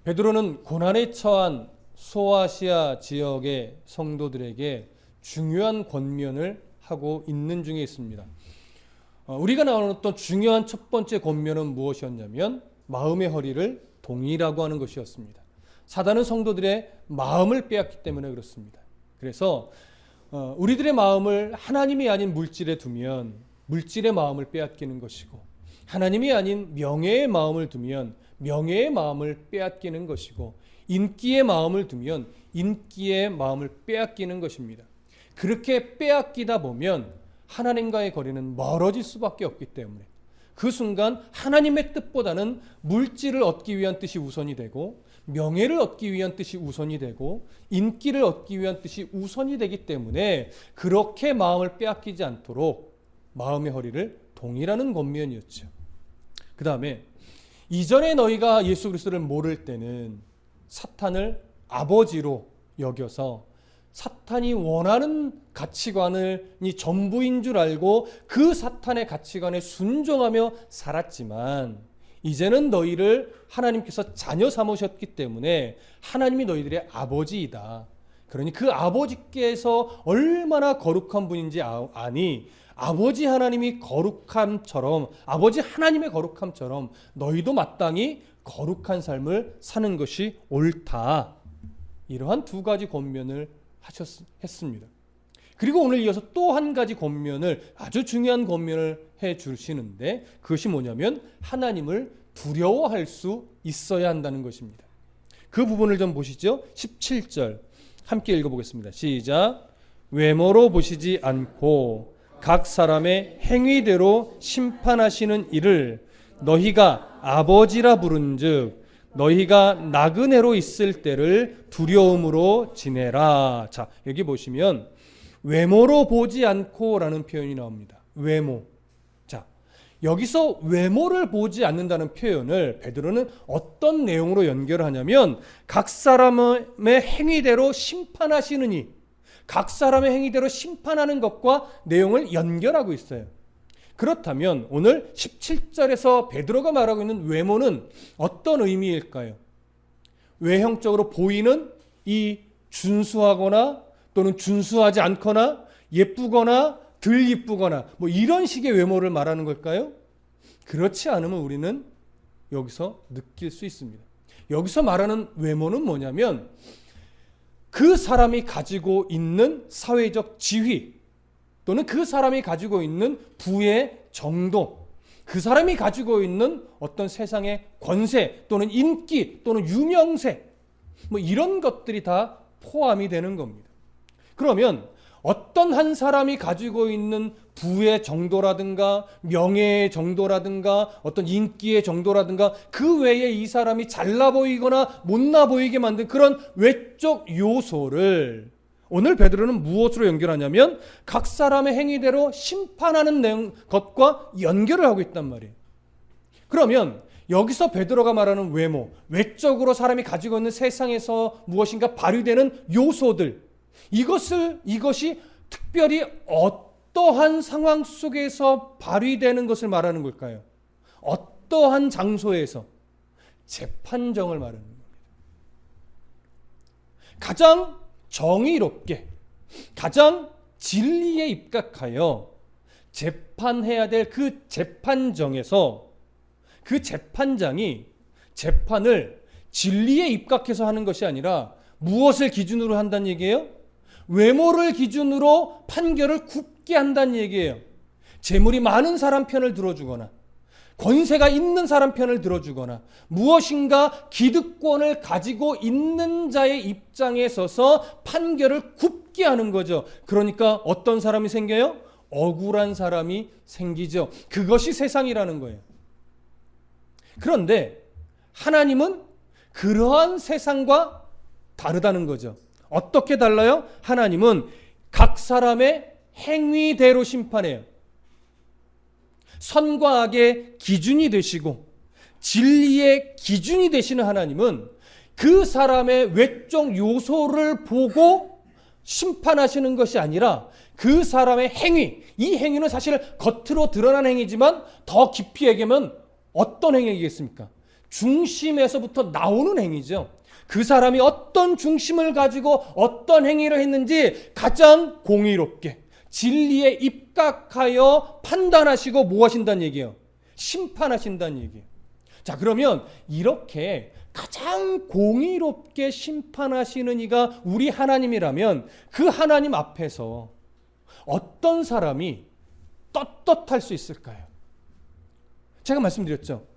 베드로는 고난에 처한 소아시아 지역의 성도들에게 중요한 권면을 하고 있는 중에 있습니다. 우리가 나눴던 중요한 첫 번째 권면은 무엇이었냐면 마음의 허리를 동이라고 하는 것이었습니다. 사단은 성도들의 마음을 빼앗기 때문에 그렇습니다. 그래서 우리들의 마음을 하나님이 아닌 물질에 두면 물질의 마음을 빼앗기는 것이고, 하나님이 아닌 명예의 마음을 두면 명예의 마음을 빼앗기는 것이고, 인기의 마음을 두면 인기의 마음을 빼앗기는 것입니다. 그렇게 빼앗기다 보면 하나님과의 거리는 멀어질 수밖에 없기 때문에 그 순간 하나님의 뜻보다는 물질을 얻기 위한 뜻이 우선이 되고, 명예를 얻기 위한 뜻이 우선이 되고, 인기를 얻기 위한 뜻이 우선이 되기 때문에 그렇게 마음을 빼앗기지 않도록 마음의 허리를 동이라는 권면이었죠. 그 다음에 이전에 너희가 예수 그리스도를 모를 때는 사탄을 아버지로 여겨서 사탄이 원하는 가치관이 전부인 줄 알고 그 사탄의 가치관에 순종하며 살았지만, 이제는 너희를 하나님께서 자녀 삼으셨기 때문에 하나님이 너희들의 아버지이다. 그러니 그 아버지께서 얼마나 거룩한 분인지 아니, 아버지 하나님이 거룩함처럼, 아버지 하나님의 거룩함처럼 너희도 마땅히 거룩한 삶을 사는 것이 옳다. 이러한 두 가지 권면을 했습니다. 그리고 오늘 이어서 또 한 가지 권면을, 아주 중요한 권면을 해 주시는데, 그것이 뭐냐면 하나님을 두려워할 수 있어야 한다는 것입니다. 그 부분을 좀 보시죠. 17절 함께 읽어보겠습니다. 시작. 외모로 보시지 않고 각 사람의 행위대로 심판하시는 이를 너희가 아버지라 부른즉 너희가 나그네로 있을 때를 두려움으로 지내라. 자, 여기 보시면 외모로 보지 않고라는 표현이 나옵니다. 외모. 자, 여기서 외모를 보지 않는다는 표현을 베드로는 어떤 내용으로 연결을 하냐면 각 사람의 행위대로 심판하시느니, 각 사람의 행위대로 심판하는 것과 내용을 연결하고 있어요. 그렇다면 오늘 17절에서 베드로가 말하고 있는 외모는 어떤 의미일까요? 외형적으로 보이는 이 준수하거나 또는 준수하지 않거나 예쁘거나 덜 예쁘거나 뭐 이런 식의 외모를 말하는 걸까요? 그렇지 않으면 우리는 여기서 느낄 수 있습니다. 여기서 말하는 외모는 뭐냐면 그 사람이 가지고 있는 사회적 지위 또는 그 사람이 가지고 있는 부의 정도, 그 사람이 가지고 있는 어떤 세상의 권세 또는 인기 또는 유명세, 뭐 이런 것들이 다 포함이 되는 겁니다. 그러면 어떤 한 사람이 가지고 있는 부의 정도라든가 명예의 정도라든가 어떤 인기의 정도라든가 그 외에 이 사람이 잘나 보이거나 못나 보이게 만든 그런 외적 요소를 오늘 베드로는 무엇으로 연결하냐면 각 사람의 행위대로 심판하는 것과 연결을 하고 있단 말이에요. 그러면 여기서 베드로가 말하는 외모, 외적으로 사람이 가지고 있는 세상에서 무엇인가 발휘되는 요소들, 이것이 특별히 어떠한 상황 속에서 발휘되는 것을 말하는 걸까요? 어떠한 장소에서? 재판정을 말하는 겁니다. 가장 정의롭게, 가장 진리에 입각하여 재판해야 될 그 재판정에서 그 재판장이 재판을 진리에 입각해서 하는 것이 아니라 무엇을 기준으로 한다는 얘기예요? 외모를 기준으로 판결을 굽게 한다는 얘기예요. 재물이 많은 사람 편을 들어주거나 권세가 있는 사람 편을 들어주거나 무엇인가 기득권을 가지고 있는 자의 입장에 서서 판결을 굽게 하는 거죠. 그러니까 어떤 사람이 생겨요? 억울한 사람이 생기죠. 그것이 세상이라는 거예요. 그런데 하나님은 그러한 세상과 다르다는 거죠. 어떻게 달라요? 하나님은 각 사람의 행위대로 심판해요. 선과 악의 기준이 되시고 진리의 기준이 되시는 하나님은 그 사람의 외적 요소를 보고 심판하시는 것이 아니라 그 사람의 행위, 이 행위는 사실 겉으로 드러난 행위지만 더 깊이 얘기하면 어떤 행위겠습니까? 중심에서부터 나오는 행위죠. 그 사람이 어떤 중심을 가지고 어떤 행위를 했는지 가장 공의롭게 진리에 입각하여 판단하시고 뭐 하신다는 얘기예요? 심판하신다는 얘기예요. 자, 그러면 이렇게 가장 공의롭게 심판하시는 이가 우리 하나님이라면 그 하나님 앞에서 어떤 사람이 떳떳할 수 있을까요? 제가 말씀드렸죠.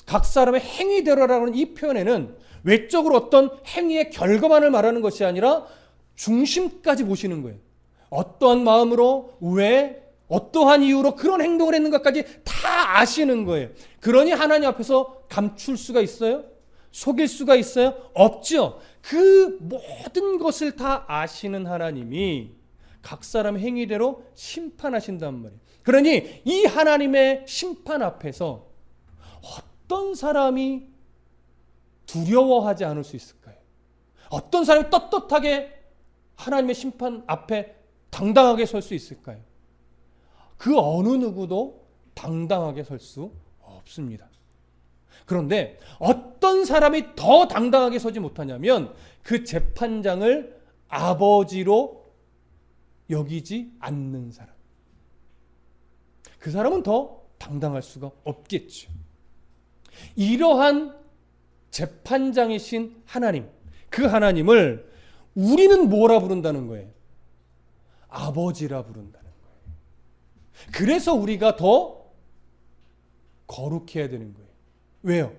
각 사람의 행위대로라는 이 표현에는 외적으로 어떤 행위의 결과만을 말하는 것이 아니라 중심까지 보시는 거예요. 어떠한 마음으로, 왜, 어떠한 이유로 그런 행동을 했는 것까지 다 아시는 거예요. 그러니 하나님 앞에서 감출 수가 있어요? 속일 수가 있어요? 없죠. 그 모든 것을 다 아시는 하나님이 각 사람의 행위대로 심판하신단 말이에요. 그러니 이 하나님의 심판 앞에서 어떤 사람이 두려워하지 않을 수 있을까요? 어떤 사람이 떳떳하게 하나님의 심판 앞에 당당하게 설 수 있을까요? 그 어느 누구도 당당하게 설 수 없습니다. 그런데 어떤 사람이 더 당당하게 서지 못하냐면 그 재판장을 아버지로 여기지 않는 사람. 그 사람은 더 당당할 수가 없겠죠. 이러한 재판장이신 하나님, 그 하나님을 우리는 뭐라 부른다는 거예요? 아버지라 부른다는 거예요. 그래서 우리가 더 거룩해야 되는 거예요. 왜요?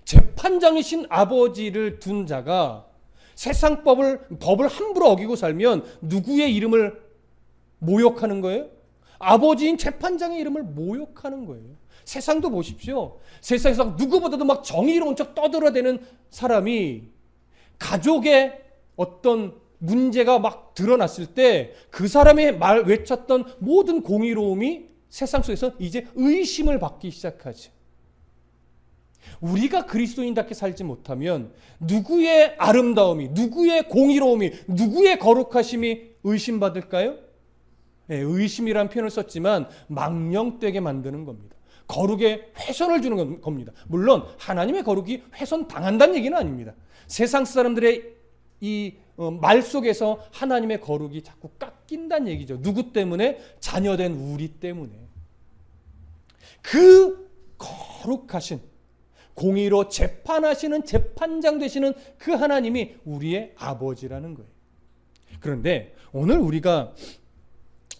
재판장이신 아버지를 둔 자가 세상 법을 함부로 어기고 살면 누구의 이름을 모욕하는 거예요? 아버지인 재판장의 이름을 모욕하는 거예요. 세상도 보십시오. 세상에서 누구보다도 막 정의로운 척 떠들어대는 사람이 가족의 어떤 문제가 막 드러났을 때 그 사람의 외쳤던 모든 공의로움이 세상 속에서 이제 의심을 받기 시작하죠. 우리가 그리스도인답게 살지 못하면 누구의 아름다움이, 누구의 공의로움이, 누구의 거룩하심이 의심받을까요? 네, 의심이란 표현을 썼지만 망령되게 만드는 겁니다. 거룩에 훼손을 주는 겁니다. 물론 하나님의 거룩이 훼손당한다는 얘기는 아닙니다. 세상 사람들의 이 말 속에서 하나님의 거룩이 자꾸 깎인다는 얘기죠. 누구 때문에? 자녀된 우리 때문에. 그 거룩하신 공의로 재판하시는 재판장 되시는 그 하나님이 우리의 아버지라는 거예요. 그런데 오늘 우리가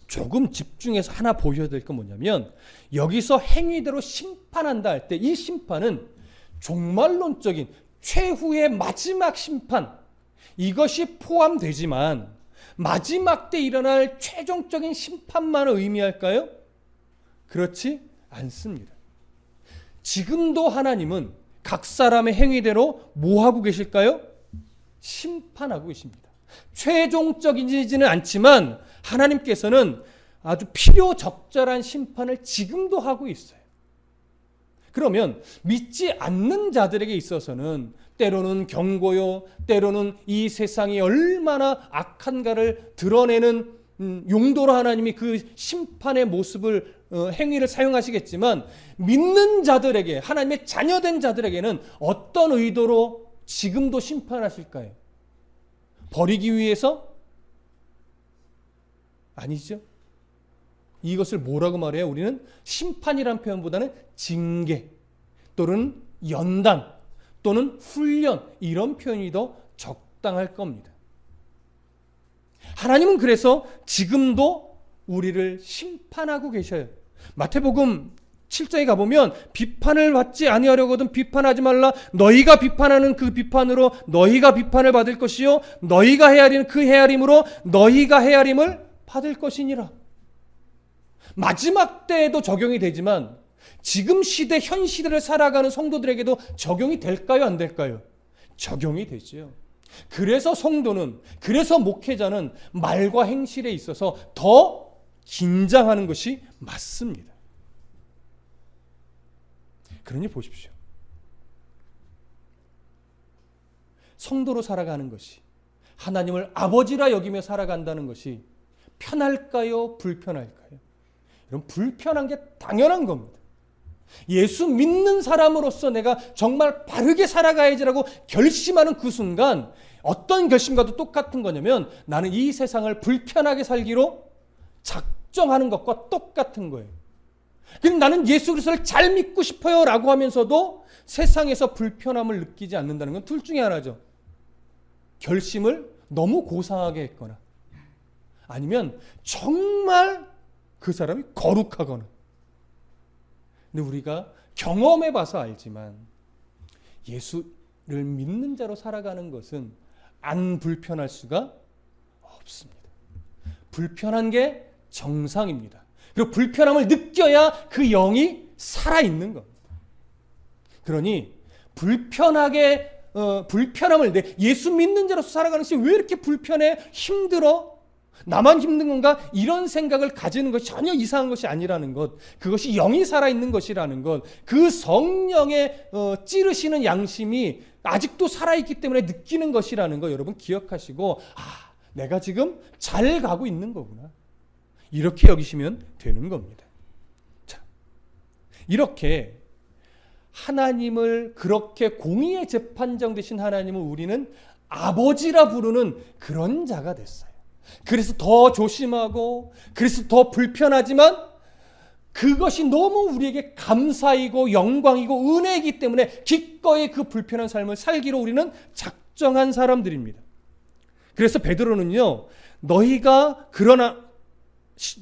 조금 집중해서 하나 보셔야 될 건 뭐냐면 여기서 행위대로 심판한다 할 때 이 심판은 종말론적인 최후의 마지막 심판, 이것이 포함되지만 마지막 때 일어날 최종적인 심판만을 의미할까요? 그렇지 않습니다. 지금도 하나님은 각 사람의 행위대로 뭐 하고 계실까요? 심판하고 계십니다. 최종적이지는 않지만 하나님께서는 아주 필요적절한 심판을 지금도 하고 있어요. 그러면 믿지 않는 자들에게 있어서는 때로는 경고요, 때로는 이 세상이 얼마나 악한가를 드러내는 용도로 하나님이 그 심판의 모습을 행위를 사용하시겠지만 믿는 자들에게, 하나님의 자녀된 자들에게는 어떤 의도로 지금도 심판하실까요? 버리기 위해서? 아니죠. 이것을 뭐라고 말해요? 우리는 심판이란 표현보다는 징계 또는 연단 또는 훈련, 이런 표현이 더 적당할 겁니다. 하나님은 그래서 지금도 우리를 심판하고 계셔요. 마태복음 7장에 가보면 비판을 받지 아니하려거든 비판하지 말라. 너희가 비판하는 그 비판으로 너희가 비판을 받을 것이요 너희가 헤아리는 그 헤아림으로 너희가 헤아림을 받을 것이니라. 마지막 때에도 적용이 되지만 지금 시대, 현 시대를 살아가는 성도들에게도 적용이 될까요? 안 될까요? 적용이 되죠. 그래서 성도는, 그래서 목회자는 말과 행실에 있어서 더 긴장하는 것이 맞습니다. 그러니 보십시오. 성도로 살아가는 것이, 하나님을 아버지라 여기며 살아간다는 것이 편할까요? 불편할까요? 이런 불편한 게 당연한 겁니다. 예수 믿는 사람으로서 내가 정말 바르게 살아가야지라고 결심하는 그 순간 어떤 결심과도 똑같은 거냐면 나는 이 세상을 불편하게 살기로 작정하는 것과 똑같은 거예요. 그럼 나는 예수 그리스도를 잘 믿고 싶어요 라고 하면서도 세상에서 불편함을 느끼지 않는다는 건 둘 중에 하나죠. 결심을 너무 고상하게 했거나 아니면 정말 그 사람이 거룩하거나. 근데 우리가 경험해 봐서 알지만 예수를 믿는 자로 살아가는 것은 안 불편할 수가 없습니다. 불편한 게 정상입니다. 그리고 불편함을 느껴야 그 영이 살아있는 겁니다. 그러니 불편함을 예수 믿는 자로서 살아가는 것이 왜 이렇게 불편해? 힘들어? 나만 힘든 건가? 이런 생각을 가지는 것이 전혀 이상한 것이 아니라는 것, 그것이 영이 살아있는 것이라는 것, 그 성령의 찌르시는 양심이 아직도 살아있기 때문에 느끼는 것이라는 거 여러분 기억하시고, 내가 지금 잘 가고 있는 거구나, 이렇게 여기시면 되는 겁니다. 자, 이렇게 하나님을, 그렇게 공의의 재판장 되신 하나님을 우리는 아버지라 부르는 그런 자가 됐어요. 그래서 더 조심하고, 그래서 더 불편하지만 그것이 너무 우리에게 감사이고 영광이고 은혜이기 때문에 기꺼이 그 불편한 삶을 살기로 우리는 작정한 사람들입니다. 그래서 베드로는요, 너희가 그러나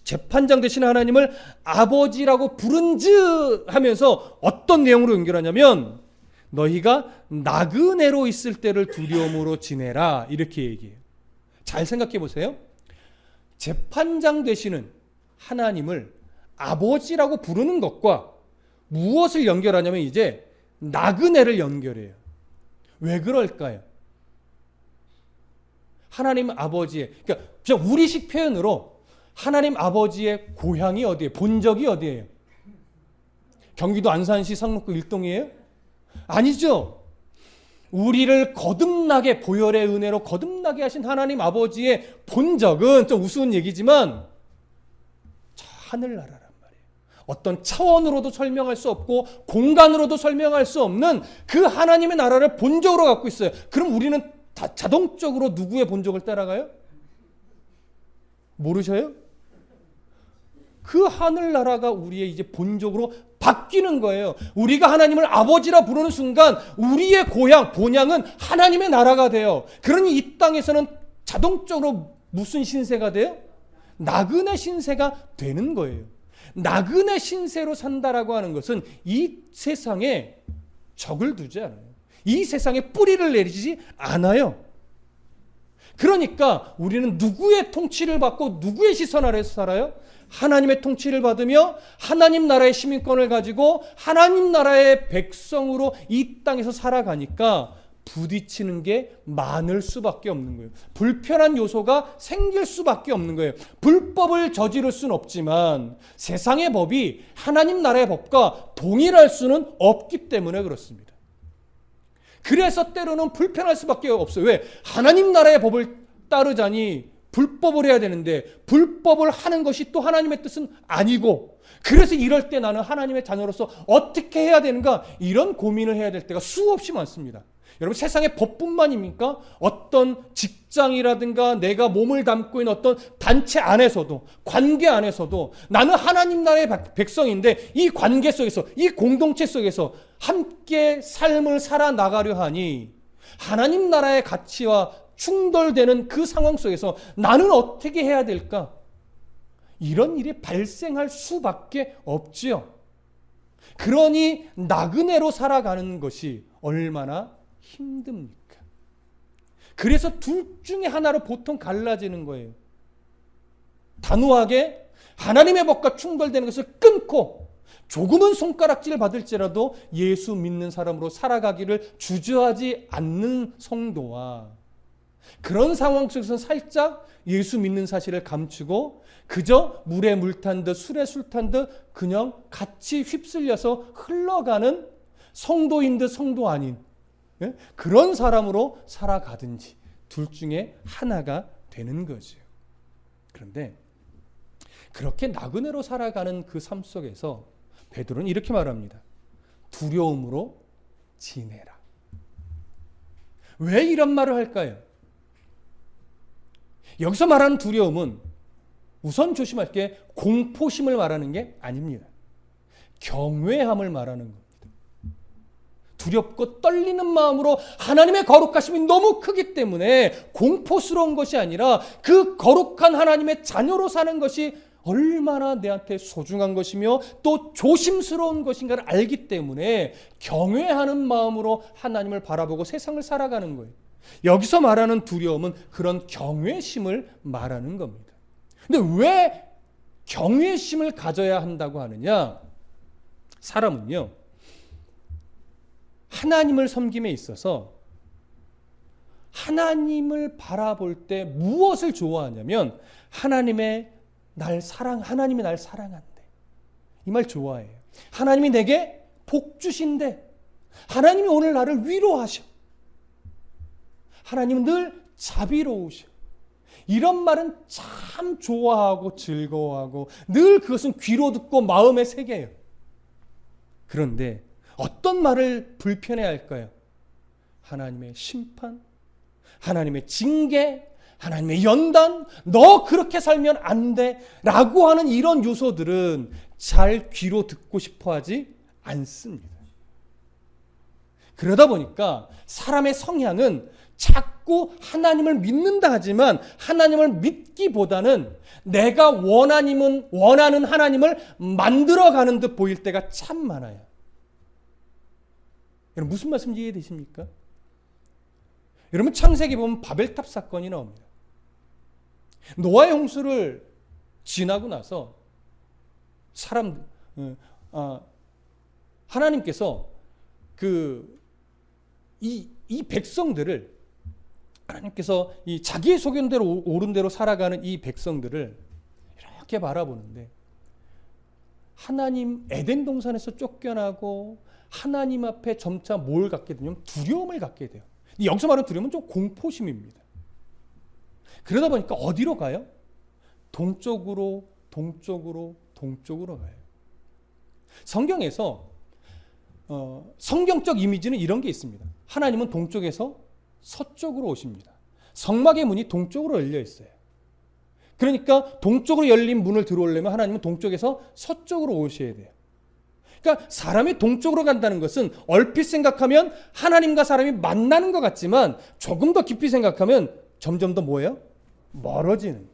재판장 되신 하나님을 아버지라고 부른즉 하면서 어떤 내용으로 연결하냐면, 너희가 나그네로 있을 때를 두려움으로 지내라, 이렇게 얘기해요. 잘 생각해 보세요. 재판장 되시는 하나님을 아버지라고 부르는 것과 무엇을 연결하냐면 이제 나그네를 연결해요. 왜 그럴까요? 하나님 아버지의, 그러니까 그냥 우리식 표현으로 하나님 아버지의 고향이 어디예요? 본적이 어디예요? 경기도 안산시 상록구 일동이에요? 아니죠. 우리를 거듭나게, 보혈의 은혜로 거듭나게 하신 하나님 아버지의 본적은, 좀 우스운 얘기지만 저 하늘나라란 말이에요. 어떤 차원으로도 설명할 수 없고 공간으로도 설명할 수 없는 그 하나님의 나라를 본적으로 갖고 있어요. 그럼 우리는 다 자동적으로 누구의 본적을 따라가요? 모르셔요? 그 하늘나라가 우리의 이제 본적으로 바뀌는 거예요. 우리가 하나님을 아버지라 부르는 순간 우리의 고향, 본향은 하나님의 나라가 돼요. 그러니 이 땅에서는 자동적으로 무슨 신세가 돼요? 나그네 신세가 되는 거예요. 나그네 신세로 산다라고 하는 것은 이 세상에 적을 두지 않아요. 이 세상에 뿌리를 내리지 않아요. 그러니까 우리는 누구의 통치를 받고 누구의 시선 아래서 살아요? 하나님의 통치를 받으며 하나님 나라의 시민권을 가지고 하나님 나라의 백성으로 이 땅에서 살아가니까 부딪히는 게 많을 수밖에 없는 거예요. 불편한 요소가 생길 수밖에 없는 거예요. 불법을 저지를 수는 없지만 세상의 법이 하나님 나라의 법과 동일할 수는 없기 때문에 그렇습니다. 그래서 때로는 불편할 수밖에 없어요. 왜? 하나님 나라의 법을 따르자니 불법을 해야 되는데 불법을 하는 것이 또 하나님의 뜻은 아니고, 그래서 이럴 때 나는 하나님의 자녀로서 어떻게 해야 되는가, 이런 고민을 해야 될 때가 수없이 많습니다. 여러분, 세상의 법뿐만입니까? 어떤 직장이라든가 내가 몸을 담고 있는 어떤 단체 안에서도, 관계 안에서도 나는 하나님 나라의 백성인데 이 관계 속에서, 이 공동체 속에서 함께 삶을 살아나가려 하니 하나님 나라의 가치와 충돌되는 그 상황 속에서 나는 어떻게 해야 될까? 이런 일이 발생할 수밖에 없지요. 그러니 나그네로 살아가는 것이 얼마나 힘듭니까? 그래서 둘 중에 하나로 보통 갈라지는 거예요. 단호하게 하나님의 법과 충돌되는 것을 끊고 조금은 손가락질 받을지라도 예수 믿는 사람으로 살아가기를 주저하지 않는 성도와, 그런 상황 속에서 살짝 예수 믿는 사실을 감추고 그저 물에 물 탄 듯 술에 술 탄 듯 그냥 같이 휩쓸려서 흘러가는 성도인 듯 성도 아닌 그런 사람으로 살아가든지 둘 중에 하나가 되는 거죠. 그런데 그렇게 나그네로 살아가는 그 삶 속에서 베드로는 이렇게 말합니다. 두려움으로 지내라. 왜 이런 말을 할까요? 여기서 말하는 두려움은 우선 조심할 게 공포심을 말하는 게 아닙니다. 경외함을 말하는 겁니다. 두렵고 떨리는 마음으로 하나님의 거룩하심이 너무 크기 때문에 공포스러운 것이 아니라 그 거룩한 하나님의 자녀로 사는 것이 얼마나 내한테 소중한 것이며 또 조심스러운 것인가를 알기 때문에 경외하는 마음으로 하나님을 바라보고 세상을 살아가는 거예요. 여기서 말하는 두려움은 그런 경외심을 말하는 겁니다. 근데 왜 경외심을 가져야 한다고 하느냐? 사람은요, 하나님을 섬김에 있어서 하나님을 바라볼 때 무엇을 좋아하냐면 하나님이 날 사랑한대. 이 말 좋아해요. 하나님이 내게 복 주신대. 하나님이 오늘 나를 위로하셔. 하나님은 늘 자비로우셔. 이런 말은 참 좋아하고 즐거워하고 늘 그것은 귀로 듣고 마음에 새겨요. 그런데 어떤 말을 불편해할까요? 하나님의 심판, 하나님의 징계, 하나님의 연단, 너 그렇게 살면 안 돼 라고 하는 이런 요소들은 잘 귀로 듣고 싶어 하지 않습니다. 그러다 보니까 사람의 성향은 자꾸 하나님을 믿는다 하지만 하나님을 믿기보다는 내가 원하는 하나님을 만들어가는 듯 보일 때가 참 많아요. 여러분 무슨 말씀인지 이해되십니까? 여러분 창세기 보면 바벨탑 사건이 나옵니다. 노아의 홍수를 지나고 나서 하나님께서 이 백성들을 하나님께서 이 자기의 소견대로 옳은 대로 살아가는 이 백성들을 이렇게 바라보는데 하나님 에덴 동산에서 쫓겨나고 하나님 앞에 점차 뭘 갖게 되냐면 두려움을 갖게 돼요. 여기서 말하는 두려움은 좀 공포심입니다. 그러다 보니까 어디로 가요? 동쪽으로 가요. 성경에서 성경적 이미지는 이런 게 있습니다. 하나님은 동쪽에서 서쪽으로 오십니다. 성막의 문이 동쪽으로 열려 있어요. 그러니까 동쪽으로 열린 문을 들어오려면 하나님은 동쪽에서 서쪽으로 오셔야 돼요. 그러니까 사람이 동쪽으로 간다는 것은 얼핏 생각하면 하나님과 사람이 만나는 것 같지만 조금 더 깊이 생각하면 점점 더 뭐예요? 멀어지는 거예요.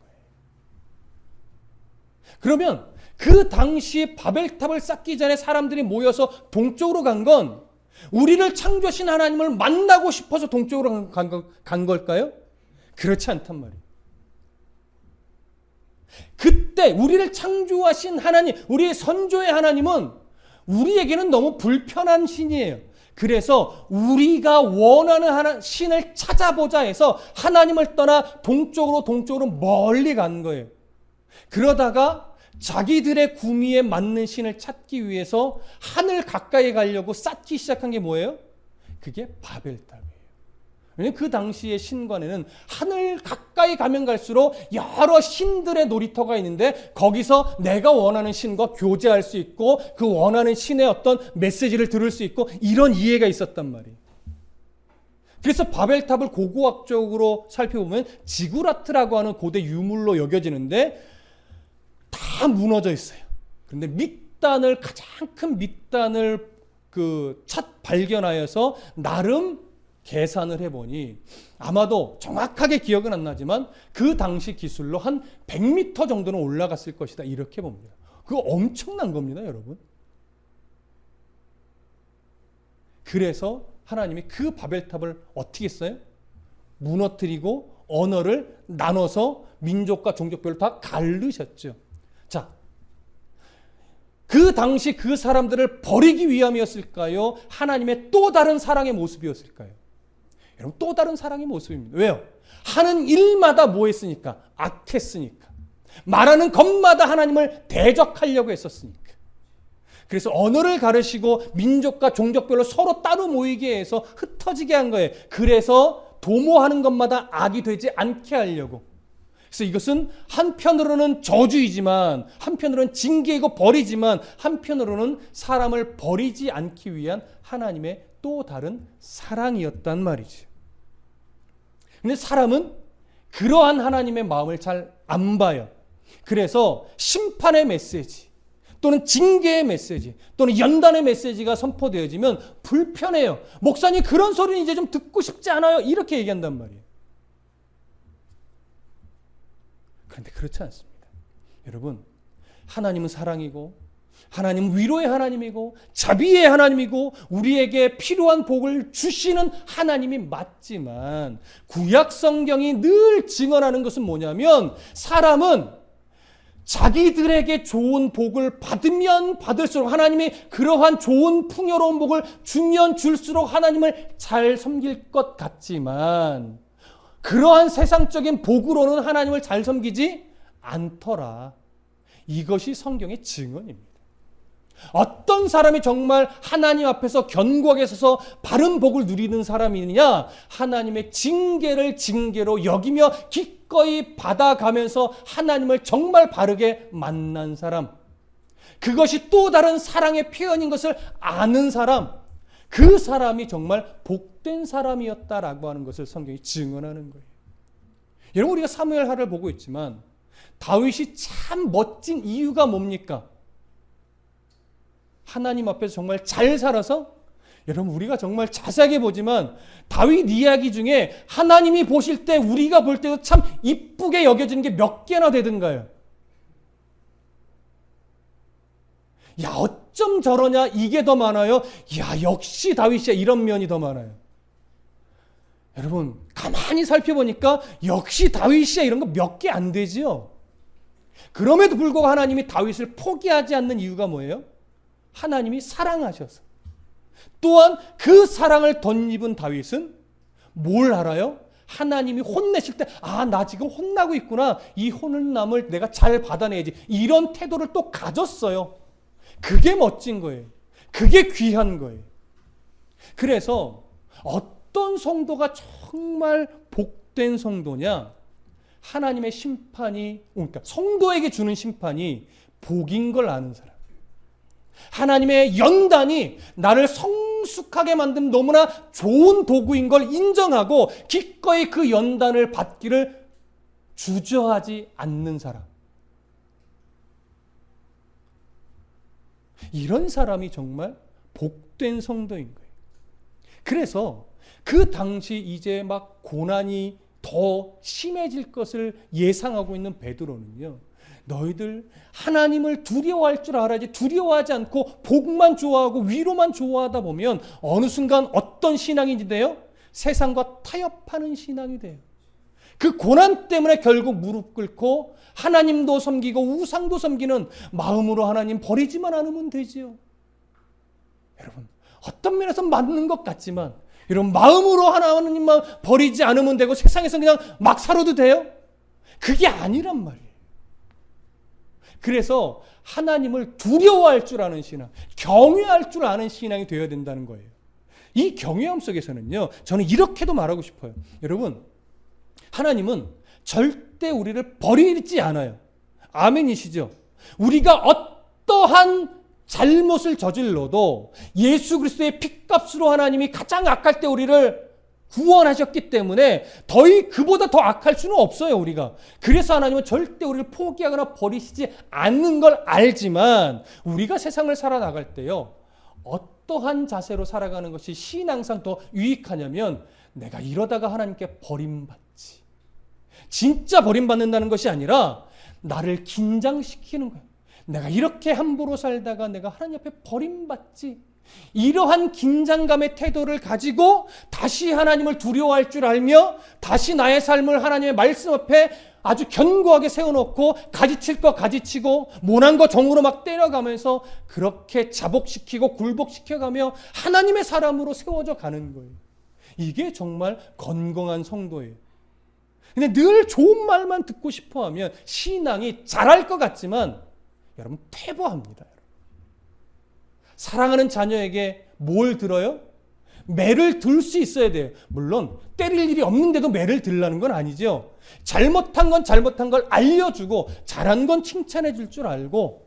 그러면 그 당시 바벨탑을 쌓기 전에 사람들이 모여서 동쪽으로 간 건 우리를 창조하신 하나님을 만나고 싶어서 동쪽으로 간 걸까요? 그렇지 않단 말이에요. 그때 우리를 창조하신 하나님, 우리의 선조의 하나님은 우리에게는 너무 불편한 신이에요. 그래서 우리가 원하는 신을 찾아보자 해서 하나님을 떠나 동쪽으로 멀리 간 거예요. 그러다가 자기들의 구미에 맞는 신을 찾기 위해서 하늘 가까이 가려고 쌓기 시작한 게 뭐예요? 그게 바벨탑이에요. 왜냐하면 그 당시의 신관에는 하늘 가까이 가면 갈수록 여러 신들의 놀이터가 있는데 거기서 내가 원하는 신과 교제할 수 있고 그 원하는 신의 어떤 메시지를 들을 수 있고 이런 이해가 있었단 말이에요. 그래서 바벨탑을 고고학적으로 살펴보면 지구라트라고 하는 고대 유물로 여겨지는데 다 무너져 있어요. 그런데 가장 큰 밑단을 발견하여서 나름 계산을 해보니 아마도 정확하게 기억은 안 나지만 그 당시 기술로 한 100m 정도는 올라갔을 것이다. 이렇게 봅니다. 그거 엄청난 겁니다, 여러분. 그래서 하나님이 그 바벨탑을 어떻게 했어요? 무너뜨리고 언어를 나눠서 민족과 종족별로 다 가르셨죠. 자, 그 당시 그 사람들을 버리기 위함이었을까요? 하나님의 또 다른 사랑의 모습이었을까요? 여러분 또 다른 사랑의 모습입니다. 왜요? 하는 일마다 뭐 했으니까? 악했으니까. 말하는 것마다 하나님을 대적하려고 했었으니까. 그래서 언어를 가르시고 민족과 종족별로 서로 따로 모이게 해서 흩어지게 한 거예요. 그래서 도모하는 것마다 악이 되지 않게 하려고. 그래서 이것은 한편으로는 저주이지만, 한편으로는 징계이고 벌이지만, 한편으로는 사람을 버리지 않기 위한 하나님의 또 다른 사랑이었단 말이지. 근데 사람은 그러한 하나님의 마음을 잘 안 봐요. 그래서 심판의 메시지 또는 징계의 메시지 또는 연단의 메시지가 선포되어지면 불편해요. 목사님, 그런 소리는 이제 좀 듣고 싶지 않아요. 이렇게 얘기한단 말이에요. 그런데 그렇지 않습니다. 여러분, 하나님은 사랑이고, 하나님은 위로의 하나님이고, 자비의 하나님이고, 우리에게 필요한 복을 주시는 하나님이 맞지만, 구약 성경이 늘 증언하는 것은 뭐냐면, 사람은 자기들에게 좋은 복을 받으면 받을수록, 하나님이 그러한 좋은 풍요로운 복을 주면 줄수록 하나님을 잘 섬길 것 같지만, 그러한 세상적인 복으로는 하나님을 잘 섬기지 않더라. 이것이 성경의 증언입니다. 어떤 사람이 정말 하나님 앞에서 견고하게 서서 바른 복을 누리는 사람이냐? 하나님의 징계를 징계로 여기며 기꺼이 받아가면서 하나님을 정말 바르게 만난 사람, 그것이 또 다른 사랑의 표현인 것을 아는 사람, 그 사람이 정말 복된 사람이었다라고 하는 것을 성경이 증언하는 거예요. 여러분, 우리가 사무엘하를 보고 있지만 다윗이 참 멋진 이유가 뭡니까? 하나님 앞에서 정말 잘 살아서, 여러분, 우리가 정말 자세하게 보지만 다윗 이야기 중에 하나님이 보실 때, 우리가 볼 때도 참 이쁘게 여겨지는 게 몇 개나 되던가요? 야, 어쩜 저러냐, 이게 더 많아요. 야, 역시 다윗이야, 이런 면이 더 많아요. 여러분, 가만히 살펴보니까 역시 다윗이야, 이런 거 몇 개 안 되지요. 그럼에도 불구하고 하나님이 다윗을 포기하지 않는 이유가 뭐예요? 하나님이 사랑하셔서. 또한 그 사랑을 덧입은 다윗은 뭘 알아요? 하나님이 혼내실 때, 아, 나 지금 혼나고 있구나, 이 혼남을 내가 잘 받아내야지, 이런 태도를 또 가졌어요. 그게 멋진 거예요. 그게 귀한 거예요. 그래서 어떤 성도가 정말 복된 성도냐? 하나님의 심판이, 그러니까 성도에게 주는 심판이 복인 걸 아는 사람. 하나님의 연단이 나를 성숙하게 만든 너무나 좋은 도구인 걸 인정하고 기꺼이 그 연단을 받기를 주저하지 않는 사람. 이런 사람이 정말 복된 성도인 거예요. 그래서 그 당시 이제 막 고난이 더 심해질 것을 예상하고 있는 베드로는요, 너희들 하나님을 두려워할 줄 알아야지, 두려워하지 않고 복만 좋아하고 위로만 좋아하다 보면 어느 순간 어떤 신앙이 돼요? 세상과 타협하는 신앙이 돼요. 그 고난 때문에 결국 무릎 꿇고 하나님도 섬기고 우상도 섬기는 마음으로 하나님 버리지만 않으면 되지요. 여러분, 어떤 면에서 맞는 것 같지만, 이런 마음으로 하나님만 버리지 않으면 되고 세상에서 그냥 막 살아도 돼요? 그게 아니란 말이에요. 그래서 하나님을 두려워할 줄 아는 신앙, 경외할 줄 아는 신앙이 되어야 된다는 거예요. 이 경외함 속에서는요, 저는 이렇게도 말하고 싶어요. 여러분, 하나님은 절대 우리를 버리지 않아요. 아멘이시죠? 우리가 어떠한 잘못을 저질러도 예수 그리스도의 핏값으로 하나님이 가장 악할 때 우리를 구원하셨기 때문에 그보다 더 악할 수는 없어요, 우리가. 그래서 하나님은 절대 우리를 포기하거나 버리시지 않는 걸 알지만, 우리가 세상을 살아나갈 때요, 어떠한 자세로 살아가는 것이 신앙상 더 유익하냐면, 내가 이러다가 하나님께 버림받지, 진짜 버림받는다는 것이 아니라 나를 긴장시키는 거예요. 내가 이렇게 함부로 살다가 내가 하나님 앞에 버림받지, 이러한 긴장감의 태도를 가지고 다시 하나님을 두려워할 줄 알며 다시 나의 삶을 하나님의 말씀 앞에 아주 견고하게 세워놓고 가지칠 거 가지치고 모난 거 정으로 막 때려가면서 그렇게 자복시키고 굴복시켜가며 하나님의 사람으로 세워져 가는 거예요. 이게 정말 건강한 성도예요. 근데 늘 좋은 말만 듣고 싶어하면 신앙이 잘할 것 같지만 여러분, 퇴보합니다. 사랑하는 자녀에게 뭘 들어요? 매를 들 수 있어야 돼요. 물론 때릴 일이 없는데도 매를 들라는 건 아니죠. 잘못한 건 잘못한 걸 알려주고 잘한 건 칭찬해 줄 줄 알고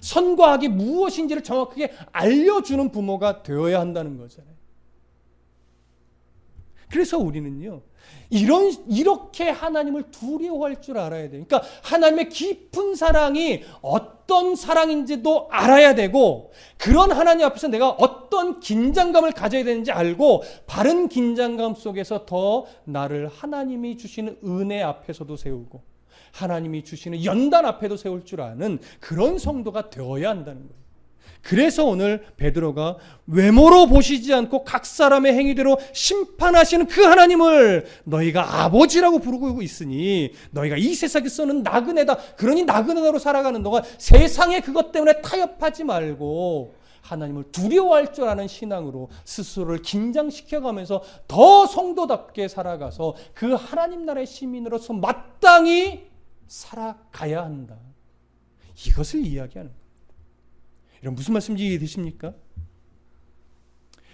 선과 악이 무엇인지를 정확하게 알려주는 부모가 되어야 한다는 거잖아요. 그래서 우리는요, 이렇게 하나님을 두려워할 줄 알아야 돼요. 그러니까 하나님의 깊은 사랑이 어떤 사랑인지도 알아야 되고, 그런 하나님 앞에서 내가 어떤 긴장감을 가져야 되는지 알고, 바른 긴장감 속에서 더 나를 하나님이 주시는 은혜 앞에서도 세우고, 하나님이 주시는 연단 앞에도 세울 줄 아는 그런 성도가 되어야 한다는 거예요. 그래서 오늘 베드로가 외모로 보시지 않고 각 사람의 행위대로 심판하시는 그 하나님을 너희가 아버지라고 부르고 있으니 너희가 이 세상에서는 나그네다. 그러니 나그네로 살아가는 동안 세상의 그것 때문에 타협하지 말고 하나님을 두려워할 줄 아는 신앙으로 스스로를 긴장시켜가면서 더 성도답게 살아가서 그 하나님 나라의 시민으로서 마땅히 살아가야 한다. 이것을 이야기하는 거예요. 여러분, 무슨 말씀인지 이해되십니까?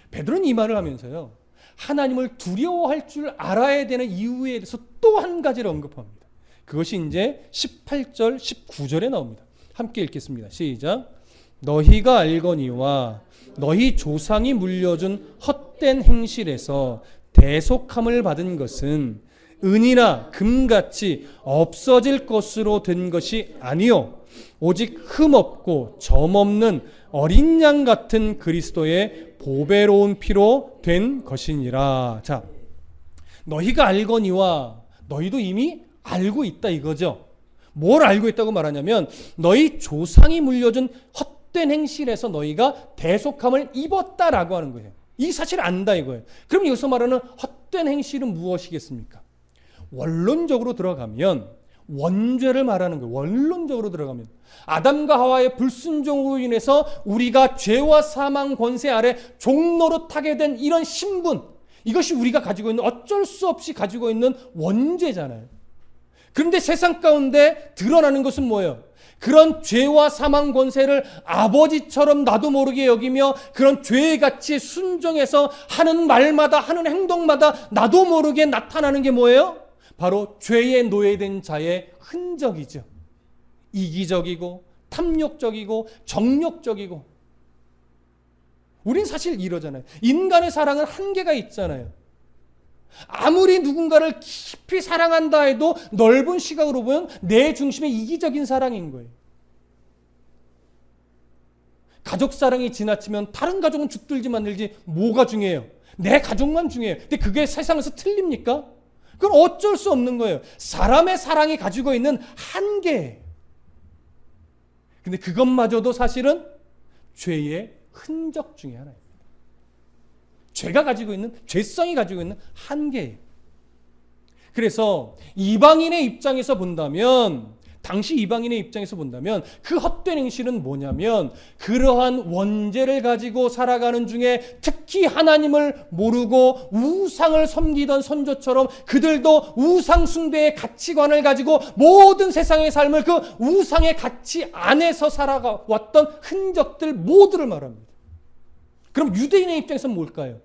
베드로는 이 말을 하면서요, 하나님을 두려워할 줄 알아야 되는 이유에 대해서 또 한 가지를 언급합니다. 그것이 이제 18절, 19절에 나옵니다. 함께 읽겠습니다. 시작. 너희가 알거니와 너희 조상이 물려준 헛된 행실에서 대속함을 받은 것은 은이나 금같이 없어질 것으로 된 것이 아니요 오직 흠없고 점없는 어린 양 같은 그리스도의 보배로운 피로 된 것이니라. 자, 너희가 알거니와 너희도 이미 알고 있다 이거죠. 뭘 알고 있다고 말하냐면 너희 조상이 물려준 헛된 행실에서 너희가 대속함을 입었다라고 하는 거예요. 이 사실을 안다 이거예요. 그럼 여기서 말하는 헛된 행실은 무엇이겠습니까? 원론적으로 들어가면 원죄를 말하는 거예요. 원론적으로 들어가면 아담과 하와의 불순종으로 인해서 우리가 죄와 사망 권세 아래 종노릇하게 된 이런 신분, 이것이 우리가 가지고 있는 어쩔 수 없이 가지고 있는 원죄잖아요. 그런데 세상 가운데 드러나는 것은 뭐예요? 그런 죄와 사망 권세를 아버지처럼 나도 모르게 여기며 그런 죄의 가치에 순종해서 하는 말마다 하는 행동마다 나도 모르게 나타나는 게 뭐예요? 바로 죄에 노예된 자의 흔적이죠. 이기적이고 탐욕적이고 정욕적이고. 우린 사실 이러잖아요. 인간의 사랑은 한계가 있잖아요. 아무리 누군가를 깊이 사랑한다 해도 넓은 시각으로 보면 내 중심의 이기적인 사랑인 거예요. 가족 사랑이 지나치면 다른 가족은 죽들지 만들지 뭐가 중요해요? 내 가족만 중요해요. 근데 그게 세상에서 틀립니까? 그건 어쩔 수 없는 거예요. 사람의 사랑이 가지고 있는 한계예요. 근데 그것마저도 사실은 죄의 흔적 중에 하나입니다. 죄가 가지고 있는, 죄성이 가지고 있는 한계예요. 그래서 이방인의 입장에서 본다면, 당시 이방인의 입장에서 본다면 그 헛된 행실은 뭐냐면 그러한 원죄를 가지고 살아가는 중에 특히 하나님을 모르고 우상을 섬기던 선조처럼 그들도 우상 숭배의 가치관을 가지고 모든 세상의 삶을 그 우상의 가치 안에서 살아왔던 흔적들 모두를 말합니다. 그럼 유대인의 입장에서는 뭘까요?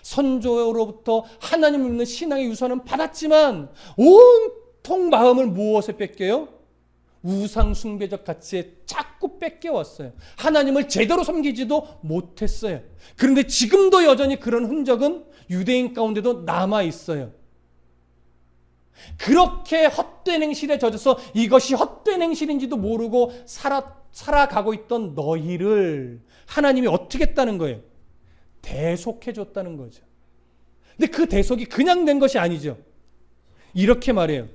선조로부터 하나님을 믿는 신앙의 유산은 받았지만 온통 마음을 무엇에 뺏겨요? 우상 숭배적 가치에 자꾸 뺏겨왔어요. 하나님을 제대로 섬기지도 못했어요. 그런데 지금도 여전히 그런 흔적은 유대인 가운데도 남아있어요. 그렇게 헛된 행실에 젖어서 이것이 헛된 행실인지도 모르고 살아가고 있던 너희를 하나님이 어떻게 했다는 거예요? 대속해줬다는 거죠. 근데 그 대속이 그냥 된 것이 아니죠. 이렇게 말해요.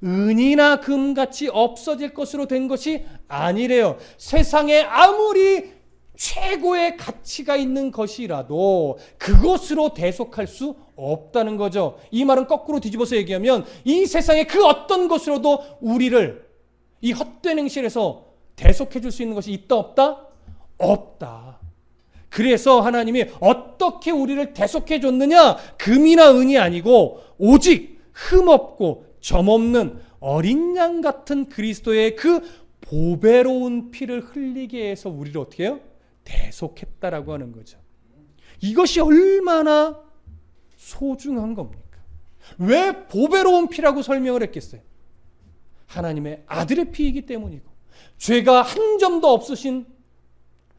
은이나 금같이 없어질 것으로 된 것이 아니래요. 세상에 아무리 최고의 가치가 있는 것이라도 그것으로 대속할 수 없다는 거죠. 이 말은 거꾸로 뒤집어서 얘기하면 이 세상의 그 어떤 것으로도 우리를 이 헛된 행실에서 대속해 줄 수 있는 것이 있다 없다? 없다. 그래서 하나님이 어떻게 우리를 대속해 줬느냐? 금이나 은이 아니고 오직 흠없고 점없는 어린 양 같은 그리스도의 그 보배로운 피를 흘리게 해서 우리를 어떻게 해요? 대속했다라고 하는 거죠. 이것이 얼마나 소중한 겁니까? 왜 보배로운 피라고 설명을 했겠어요? 하나님의 아들의 피이기 때문이고 죄가 한 점도 없으신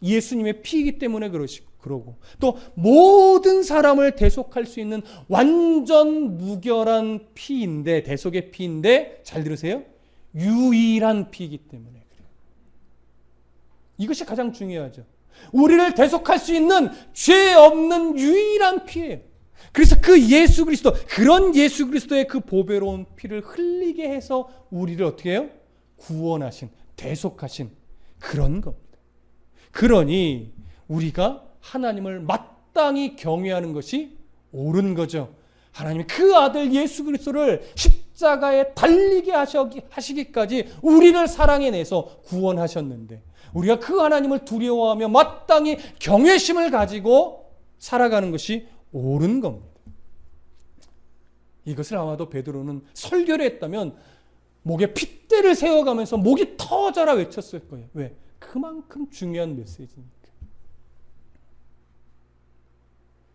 예수님의 피이기 때문에 그러고 또 모든 사람을 대속할 수 있는 완전 무결한 피인데, 대속의 피인데, 잘 들으세요, 유일한 피이기 때문에 그래요. 이것이 가장 중요하죠. 우리를 대속할 수 있는 죄 없는 유일한 피예요. 그래서 그 예수 그리스도, 그런 예수 그리스도의 그 보배로운 피를 흘리게 해서 우리를 어떻게 해요? 구원하신, 대속하신 그런 겁니다. 그러니 우리가 하나님을 마땅히 경외하는 것이 옳은 거죠. 하나님이 그 아들 예수 그리스도를 십자가에 달리게 하시기까지 우리를 사랑해내서 구원하셨는데, 우리가 그 하나님을 두려워하며 마땅히 경외심을 가지고 살아가는 것이 옳은 겁니다. 이것을 아마도 베드로는 설교를 했다면 목에 핏대를 세워가면서 목이 터져라 외쳤을 거예요. 왜? 그만큼 중요한 메시지니까.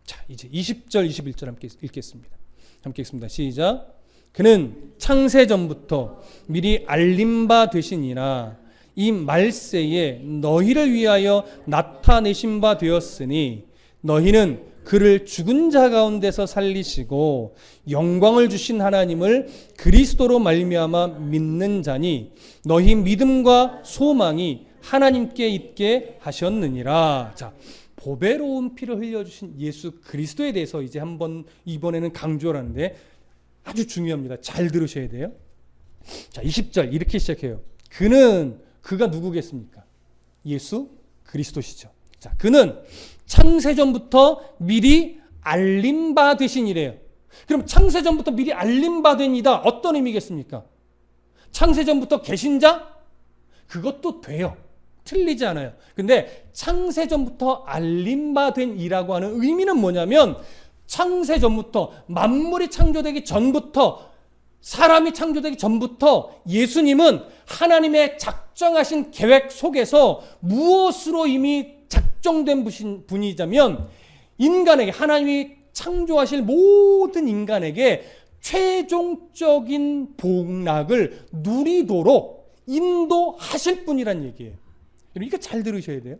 자, 이제 20절, 21절 함께 읽겠습니다. 함께 읽습니다. 시작. 그는 창세전부터 미리 알림 바 되시니라. 이 말세에 너희를 위하여 나타내신 바 되었으니 너희는 그를 죽은 자 가운데서 살리시고 영광을 주신 하나님을 그리스도로 말미암아 믿는 자니 너희 믿음과 소망이 하나님께 있게 하셨느니라. 자, 보배로운 피를 흘려주신 예수 그리스도에 대해서 이제 한번 이번에는 강조를 하는데 아주 중요합니다. 잘 들으셔야 돼요. 자, 20절 이렇게 시작해요. 그가 누구겠습니까? 예수 그리스도시죠. 자, 그는 창세전부터 미리 알림 바 되신이래요. 그럼 창세전부터 미리 알림 바 된 이다, 어떤 의미겠습니까? 창세전부터 계신 자? 그것도 돼요. 틀리지 않아요. 근데 창세전부터 알림 바 된 이라고 하는 의미는 뭐냐면, 창세전부터, 만물이 창조되기 전부터, 사람이 창조되기 전부터 예수님은 하나님의 작정하신 계획 속에서 무엇으로 이미 작정된 분이자면, 인간에게, 하나님이 창조하실 모든 인간에게 최종적인 복락을 누리도록 인도하실 분이란 얘기예요. 이거 잘 들으셔야 돼요.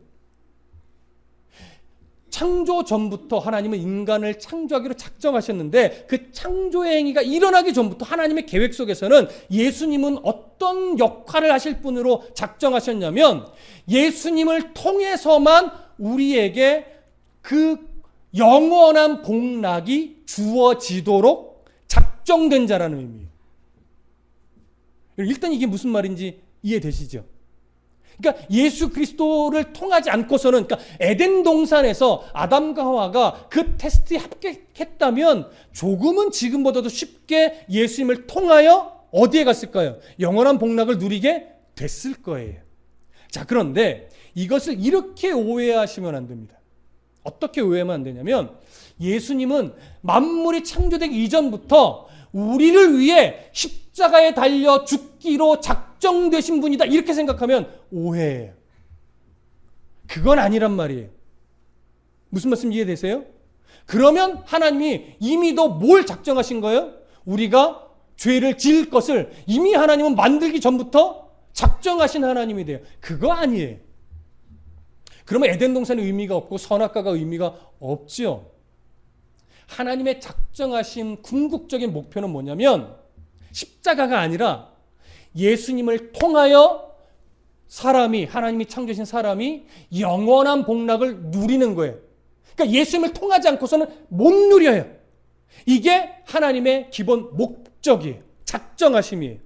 창조 전부터 하나님은 인간을 창조하기로 작정하셨는데, 그 창조의 행위가 일어나기 전부터 하나님의 계획 속에서는 예수님은 어떤 역할을 하실 분으로 작정하셨냐면, 예수님을 통해서만 우리에게 그 영원한 복락이 주어지도록 작정된 자라는 의미예요. 일단 이게 무슨 말인지 이해되시죠? 그러니까 예수 그리스도를 통하지 않고서는, 그러니까 에덴 동산에서 아담과 하와가 그 테스트에 합격했다면 조금은 지금보다도 쉽게 예수님을 통하여 어디에 갔을까요? 영원한 복락을 누리게 됐을 거예요. 자, 그런데 이것을 이렇게 오해하시면 안 됩니다. 어떻게 오해하면 안 되냐면, 예수님은 만물이 창조되기 이전부터 우리를 위해 십자가에 달려 죽기로 작정되신 분이다, 이렇게 생각하면 오해예요. 그건 아니란 말이에요. 무슨 말씀 이해되세요? 그러면 하나님이 이미도 뭘 작정하신 거예요? 우리가 죄를 지을 것을 이미 하나님은 만들기 전부터 작정하신 하나님이 돼요. 그거 아니에요. 그러면 에덴 동산의 의미가 없고 선악과가 의미가 없죠. 하나님의 작정하신 궁극적인 목표는 뭐냐면, 십자가가 아니라 예수님을 통하여 사람이, 하나님이 창조하신 사람이 영원한 복락을 누리는 거예요. 그러니까 예수님을 통하지 않고서는 못 누려요. 이게 하나님의 기본 목적이에요. 작정하심이에요.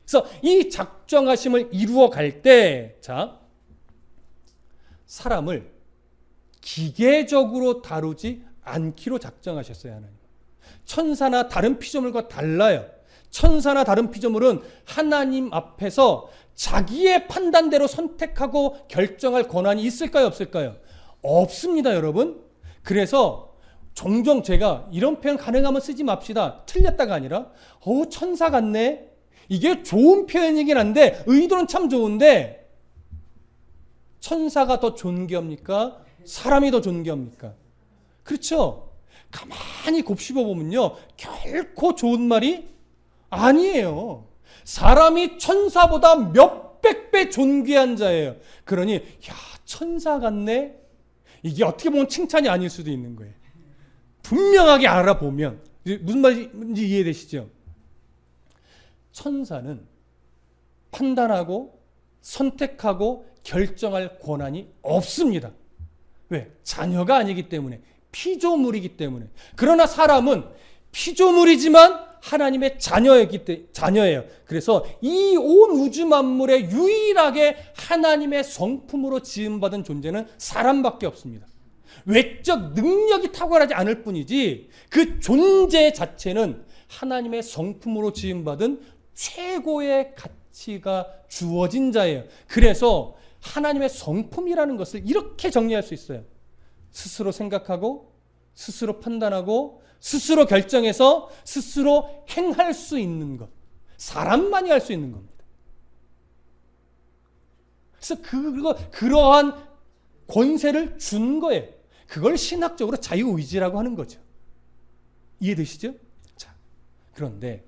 그래서 이 작정하심을 이루어 갈 때, 자, 사람을 기계적으로 다루지 않기로 작정하셨어요, 하나님. 천사나 다른 피조물과 달라요. 천사나 다른 피조물은 하나님 앞에서 자기의 판단대로 선택하고 결정할 권한이 있을까요, 없을까요? 없습니다, 여러분. 그래서 종종 제가 이런 표현 가능하면 쓰지 맙시다, 틀렸다가 아니라 천사 같네, 이게 좋은 표현이긴 한데 의도는 참 좋은데 천사가 더 존귀합니까? 사람이 더 존귀합니까? 그렇죠? 가만히 곱씹어 보면요, 결코 좋은 말이 아니에요. 사람이 천사보다 몇백 배 존귀한 자예요. 그러니 야, 천사 같네? 이게 어떻게 보면 칭찬이 아닐 수도 있는 거예요. 분명하게 알아보면 무슨 말인지 이해되시죠? 천사는 판단하고 선택하고 결정할 권한이 없습니다. 왜? 자녀가 아니기 때문에, 피조물이기 때문에. 그러나 사람은 피조물이지만 하나님의 자녀예요. 그래서 이 온 우주 만물에 유일하게 하나님의 성품으로 지음받은 존재는 사람밖에 없습니다. 외적 능력이 탁월하지 않을 뿐이지 그 존재 자체는 하나님의 성품으로 지음받은 최고의 가치가 주어진 자예요. 그래서 하나님의 성품이라는 것을 이렇게 정리할 수 있어요. 스스로 생각하고 스스로 판단하고 스스로 결정해서 스스로 행할 수 있는 것. 사람만이 할 수 있는 겁니다. 그래서 그러한 권세를 준 거예요. 그걸 신학적으로 자유의지라고 하는 거죠. 이해되시죠? 자, 그런데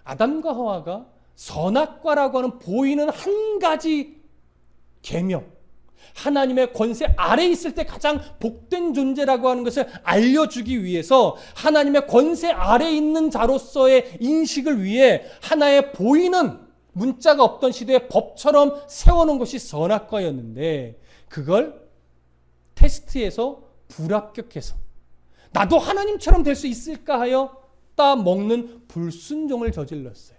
아담과 하와가 선악과라고 하는 보이는 한 가지 계명, 하나님의 권세 아래에 있을 때 가장 복된 존재라고 하는 것을 알려주기 위해서 하나님의 권세 아래에 있는 자로서의 인식을 위해 하나의 보이는 문자가 없던 시대의 법처럼 세워놓은 것이 선악과였는데 그걸 테스트에서 불합격해서 나도 하나님처럼 될 수 있을까 하여 따먹는 불순종을 저질렀어요.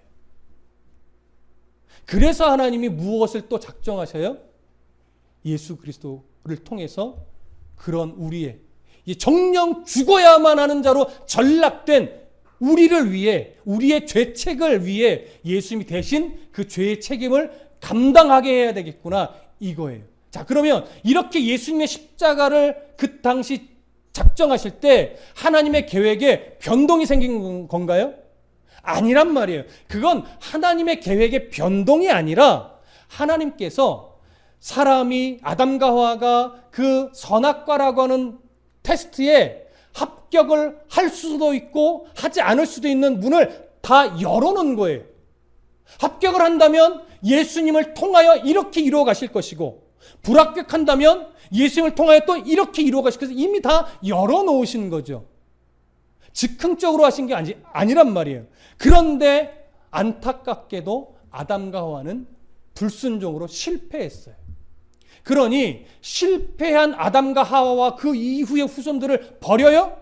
그래서 하나님이 무엇을 또 작정하셔요? 예수 그리스도를 통해서 그런 우리의 정령 죽어야만 하는 자로 전락된 우리를 위해, 우리의 죄책을 위해 예수님이 대신 그 죄의 책임을 감당하게 해야 되겠구나, 이거예요. 자, 그러면 이렇게 예수님의 십자가를 그 당시 작정하실 때 하나님의 계획에 변동이 생긴 건가요? 아니란 말이에요. 그건 하나님의 계획의 변동이 아니라 하나님께서 사람이, 아담과 하와가 그 선악과라고 하는 테스트에 합격을 할 수도 있고 하지 않을 수도 있는 문을 다 열어놓은 거예요. 합격을 한다면 예수님을 통하여 이렇게 이루어 가실 것이고, 불합격한다면 예수님을 통하여 또 이렇게 이루어 가실 것을 이미 다 열어놓으신 거죠. 즉흥적으로 하신 게 아니란 말이에요. 그런데 안타깝게도 아담과 하와는 불순종으로 실패했어요. 그러니 실패한 아담과 하와와 그 이후의 후손들을 버려요?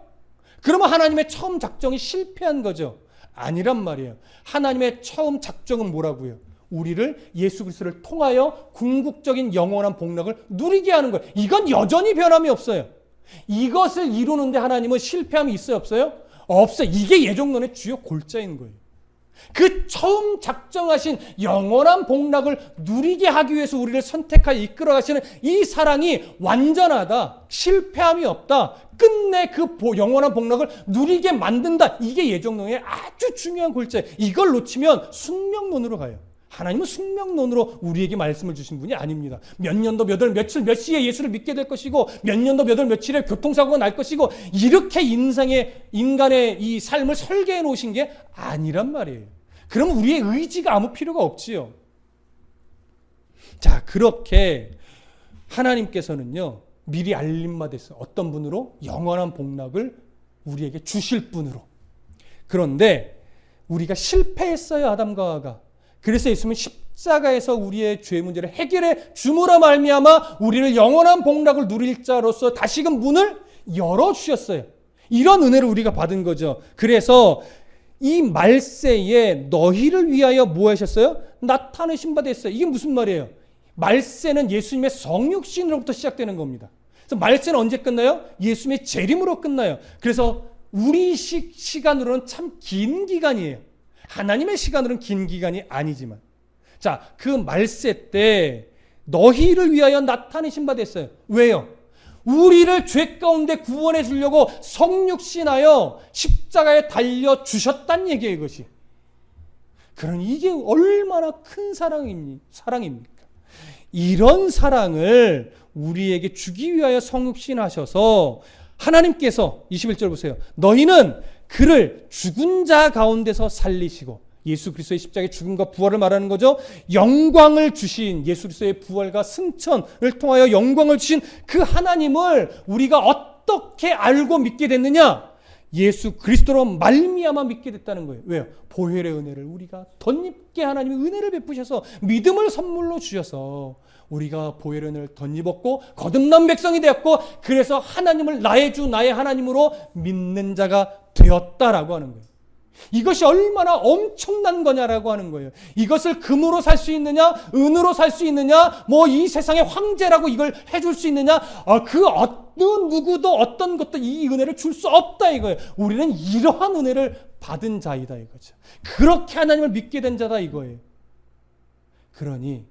그러면 하나님의 처음 작정이 실패한 거죠. 아니란 말이에요. 하나님의 처음 작정은 뭐라고요? 우리를 예수 그리스도를 통하여 궁극적인 영원한 복락을 누리게 하는 거예요. 이건 여전히 변함이 없어요. 이것을 이루는데 하나님은 실패함이 있어요, 없어요? 없어요. 이게 예정론의 주요 골자인 거예요. 그 처음 작정하신 영원한 복락을 누리게 하기 위해서 우리를 선택하여 이끌어 가시는 이 사랑이 완전하다, 실패함이 없다, 끝내 그 영원한 복락을 누리게 만든다. 이게 예정론의 아주 중요한 골자예요. 이걸 놓치면 숙명론으로 가요. 하나님은 숙명론으로 우리에게 말씀을 주신 분이 아닙니다. 몇 년도 몇 월 며칠 몇 시에 예수를 믿게 될 것이고, 몇 년도 몇 월 며칠에 교통사고가 날 것이고, 이렇게 인간의 이 삶을 설계해 놓으신 게 아니란 말이에요. 그러면 우리의 의지가 아무 필요가 없지요. 자, 그렇게 하나님께서는요, 미리 알림받았어요. 어떤 분으로? 영원한 복락을 우리에게 주실 분으로. 그런데 우리가 실패했어요, 아담과 하와가. 그래서 예수님은 십자가에서 우리의 죄 문제를 해결해 줌으로 말미암아 우리를 영원한 복락을 누릴 자로서 다시금 문을 열어주셨어요. 이런 은혜를 우리가 받은 거죠. 그래서 이 말세에 너희를 위하여 뭐 하셨어요? 나타내신 바 됐어요. 이게 무슨 말이에요? 말세는 예수님의 성육신으로부터 시작되는 겁니다. 그래서 말세는 언제 끝나요? 예수님의 재림으로 끝나요. 그래서 우리 시간으로는 참 긴 기간이에요. 하나님의 시간으로는 긴 기간이 아니지만, 자, 그 말세 때 너희를 위하여 나타내신 바 됐어요. 왜요? 우리를 죄 가운데 구원해 주려고 성육신하여 십자가에 달려 주셨단 얘기예요, 이것이. 그러니 이게 얼마나 큰 사랑입니까? 이런 사랑을 우리에게 주기 위하여 성육신하셔서 하나님께서 21절 보세요. 너희는 그를 죽은 자 가운데서 살리시고, 예수 그리스도의 십자가의 죽음과 부활을 말하는 거죠. 영광을 주신, 예수 그리스도의 부활과 승천을 통하여 영광을 주신 그 하나님을 우리가 어떻게 알고 믿게 됐느냐? 예수 그리스도로 말미암아 믿게 됐다는 거예요. 왜요? 보혈의 은혜를 우리가 덧입게 하나님이 은혜를 베푸셔서 믿음을 선물로 주셔서 우리가 보혈의 은혜를 덧입었고 거듭난 백성이 되었고, 그래서 하나님을 나의 주 나의 하나님으로 믿는 자가 되었다라고 하는 거예요. 이것이 얼마나 엄청난 거냐라고 하는 거예요. 이것을 금으로 살 수 있느냐, 은으로 살 수 있느냐, 뭐 이 세상의 황제라고 이걸 해줄 수 있느냐, 그 어떤 누구도 어떤 것도 이 은혜를 줄 수 없다 이거예요. 우리는 이러한 은혜를 받은 자이다 이거죠. 그렇게 하나님을 믿게 된 자다 이거예요. 그러니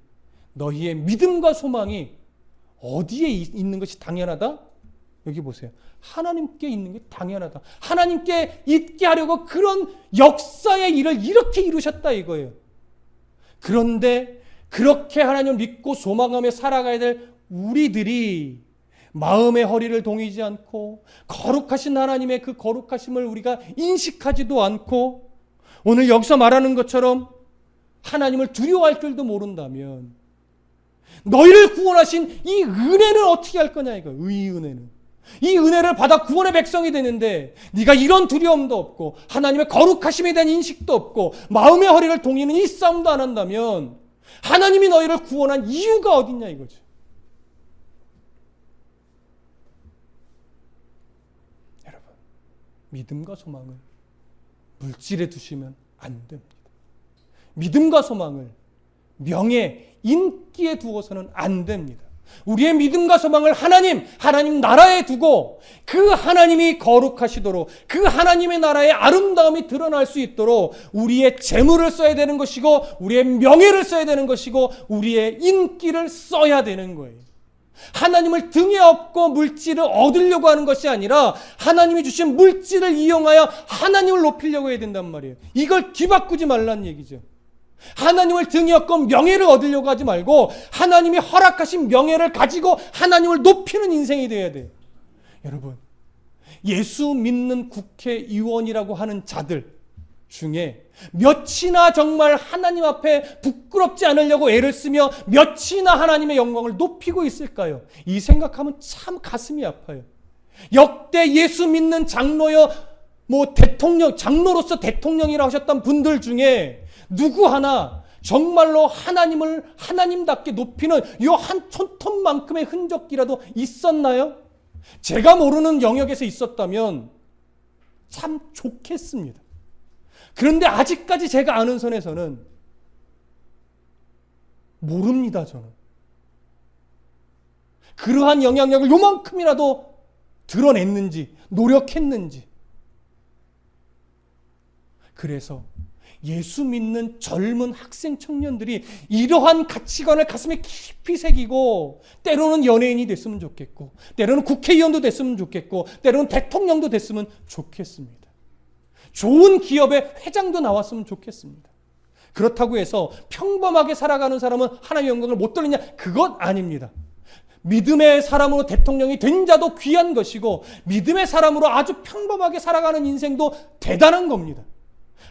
너희의 믿음과 소망이 어디에 있는 것이 당연하다? 여기 보세요. 하나님께 있는 게 당연하다. 하나님께 있게 하려고 그런 역사의 일을 이렇게 이루셨다 이거예요. 그런데 그렇게 하나님을 믿고 소망하며 살아가야 될 우리들이 마음의 허리를 동이지 않고 거룩하신 하나님의 그 거룩하심을 우리가 인식하지도 않고, 오늘 여기서 말하는 것처럼 하나님을 두려워할 줄도 모른다면 너희를 구원하신 이 은혜는 어떻게 할 거냐 이거. 이 은혜는, 이 은혜를 받아 구원의 백성이 되는데 네가 이런 두려움도 없고 하나님의 거룩하심에 대한 인식도 없고 마음의 허리를 동이는 이 싸움도 안 한다면 하나님이 너희를 구원한 이유가 어딨냐 이거죠. 여러분, 믿음과 소망을 물질에 두시면 안 됩니다. 믿음과 소망을 명예, 인기에 두어서는 안 됩니다. 우리의 믿음과 소망을 하나님 나라에 두고 그 하나님이 거룩하시도록, 그 하나님의 나라의 아름다움이 드러날 수 있도록 우리의 재물을 써야 되는 것이고, 우리의 명예를 써야 되는 것이고, 우리의 인기를 써야 되는 거예요. 하나님을 등에 업고 물질을 얻으려고 하는 것이 아니라 하나님이 주신 물질을 이용하여 하나님을 높이려고 해야 된단 말이에요. 이걸 뒤바꾸지 말라는 얘기죠. 하나님을 등에 업고 명예를 얻으려고 하지 말고 하나님이 허락하신 명예를 가지고 하나님을 높이는 인생이 되어야 돼요. 여러분, 예수 믿는 국회의원이라고 하는 자들 중에 몇이나 정말 하나님 앞에 부끄럽지 않으려고 애를 쓰며 몇이나 하나님의 영광을 높이고 있을까요? 이 생각하면 참 가슴이 아파요. 역대 예수 믿는 장로여 대통령, 장로로서 대통령이라고 하셨던 분들 중에 누구 하나 정말로 하나님을 하나님답게 높이는 이 한 촌톤만큼의 흔적이라도 있었나요? 제가 모르는 영역에서 있었다면 참 좋겠습니다. 그런데 아직까지 제가 아는 선에서는 모릅니다, 저는. 그러한 영향력을 요만큼이라도 드러냈는지, 노력했는지. 그래서 예수 믿는 젊은 학생 청년들이 이러한 가치관을 가슴에 깊이 새기고, 때로는 연예인이 됐으면 좋겠고, 때로는 국회의원도 됐으면 좋겠고, 때로는 대통령도 됐으면 좋겠습니다. 좋은 기업의 회장도 나왔으면 좋겠습니다. 그렇다고 해서 평범하게 살아가는 사람은 하나님의 영광을 못 돌리냐? 그것 아닙니다. 믿음의 사람으로 대통령이 된 자도 귀한 것이고, 믿음의 사람으로 아주 평범하게 살아가는 인생도 대단한 겁니다.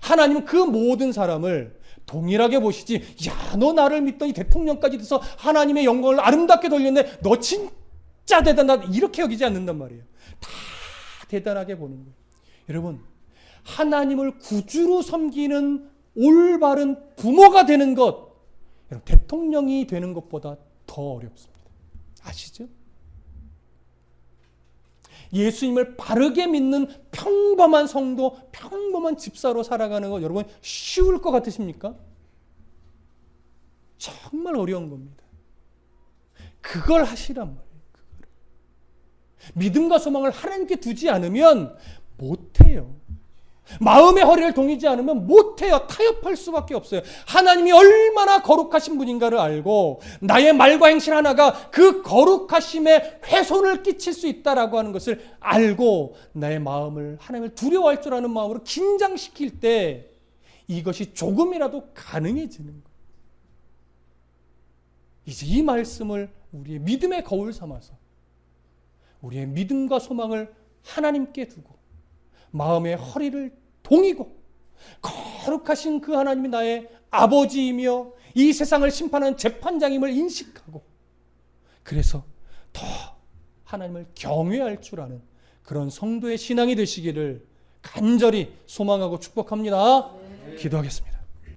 하나님은 그 모든 사람을 동일하게 보시지, 야, 너 나를 믿더니 대통령까지 돼서 하나님의 영광을 아름답게 돌렸네, 너 진짜 대단하다, 이렇게 여기지 않는단 말이에요. 다 대단하게 보는 거예요. 여러분, 하나님을 구주로 섬기는 올바른 부모가 되는 것, 대통령이 되는 것보다 더 어렵습니다. 아시죠? 예수님을 바르게 믿는 평범한 성도, 평범한 집사로 살아가는 것, 여러분 쉬울 것 같으십니까? 정말 어려운 겁니다. 그걸 하시란 말이에요. 그걸. 믿음과 소망을 하나님께 두지 않으면 못해요. 마음의 허리를 동이지 않으면 못해요. 타협할 수밖에 없어요. 하나님이 얼마나 거룩하신 분인가를 알고 나의 말과 행실 하나가 그 거룩하심에 훼손을 끼칠 수 있다라고 하는 것을 알고 나의 마음을 하나님을 두려워할 줄 아는 마음으로 긴장시킬 때 이것이 조금이라도 가능해지는 거예요. 이제 이 말씀을 우리의 믿음의 거울 삼아서 우리의 믿음과 소망을 하나님께 두고 마음의 허리를 동이고 거룩하신 그 하나님이 나의 아버지이며 이 세상을 심판하는 재판장임을 인식하고 그래서 더 하나님을 경외할 줄 아는 그런 성도의 신앙이 되시기를 간절히 소망하고 축복합니다. 기도하겠습니다.